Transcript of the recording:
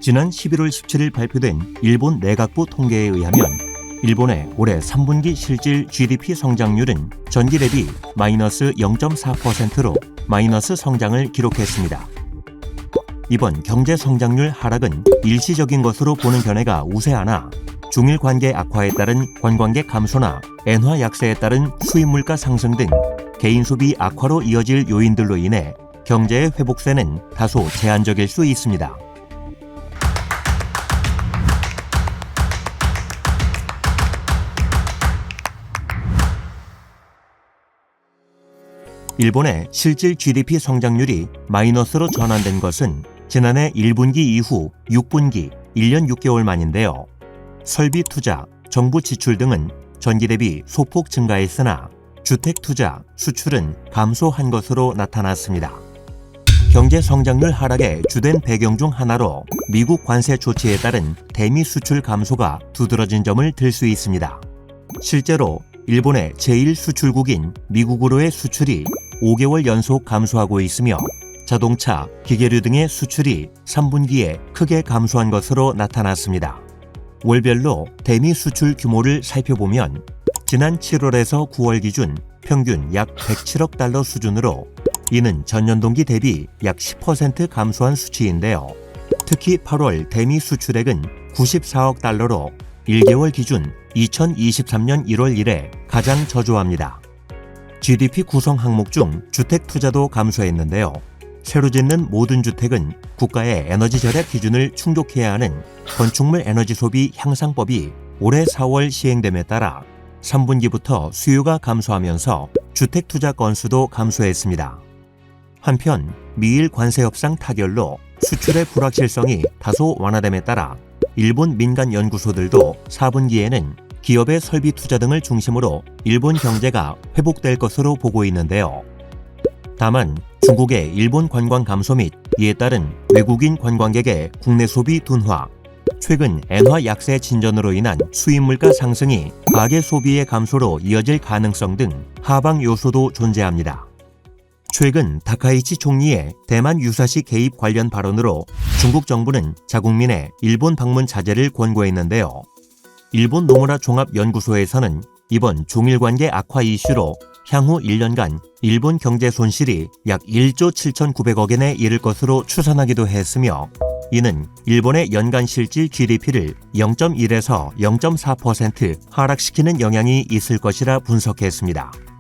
지난 11월 17일 발표된 일본 내각부 통계에 의하면 일본의 올해 3분기 실질 GDP 성장률은 전기 대비 마이너스 0.4%로 마이너스 성장을 기록했습니다. 이번 경제 성장률 하락은 일시적인 것으로 보는 견해가 우세하나 중일 관계 악화에 따른 관광객 감소나 엔화 약세에 따른 수입 물가 상승 등 개인 소비 악화로 이어질 요인들로 인해 경제의 회복세는 다소 제한적일 수 있습니다. 일본의 실질 GDP 성장률이 마이너스로 전환된 것은 지난해 1분기 이후 6분기 1년 6개월 만인데요. 설비 투자, 정부 지출 등은 전기 대비 소폭 증가했으나 주택 투자, 수출은 감소한 것으로 나타났습니다. 경제 성장률 하락의 주된 배경 중 하나로 미국 관세 조치에 따른 대미 수출 감소가 두드러진 점을 들 수 있습니다. 실제로 일본의 제1수출국인 미국으로의 수출이 5개월 연속 감소하고 있으며 자동차, 기계류 등의 수출이 3분기에 크게 감소한 것으로 나타났습니다. 월별로 대미 수출 규모를 살펴보면 지난 7월에서 9월 기준 평균 약 107억 달러 수준으로 이는 전년 동기 대비 약 10% 감소한 수치인데요. 특히 8월 대미 수출액은 94억 달러로 1개월 기준 2023년 1월 이래 가장 저조합니다. GDP 구성 항목 중 주택 투자도 감소했는데요. 새로 짓는 모든 주택은 국가의 에너지 절약 기준을 충족해야 하는 건축물 에너지 소비 향상법이 올해 4월 시행됨에 따라 3분기부터 수요가 감소하면서 주택 투자 건수도 감소했습니다. 한편 미일 관세 협상 타결로 수출의 불확실성이 다소 완화됨에 따라 일본 민간 연구소들도 4분기에는 기업의 설비 투자 등을 중심으로 일본 경제가 회복될 것으로 보고 있는데요. 다만 중국의 일본 관광 감소 및 이에 따른 외국인 관광객의 국내 소비 둔화, 최근 엔화 약세 진전으로 인한 수입 물가 상승이 가계 소비의 감소로 이어질 가능성 등 하방 요소도 존재합니다. 최근 다카이치 총리의 대만 유사시 개입 관련 발언으로 중국 정부는 자국민의 일본 방문 자제를 권고했는데요. 일본 노무라 종합연구소에서는 이번 중일 관계 악화 이슈로 향후 1년간 일본 경제 손실이 약 1조 7,900억 엔에 이를 것으로 추산하기도 했으며 이는 일본의 연간 실질 GDP를 0.1에서 0.4% 하락시키는 영향이 있을 것이라 분석했습니다.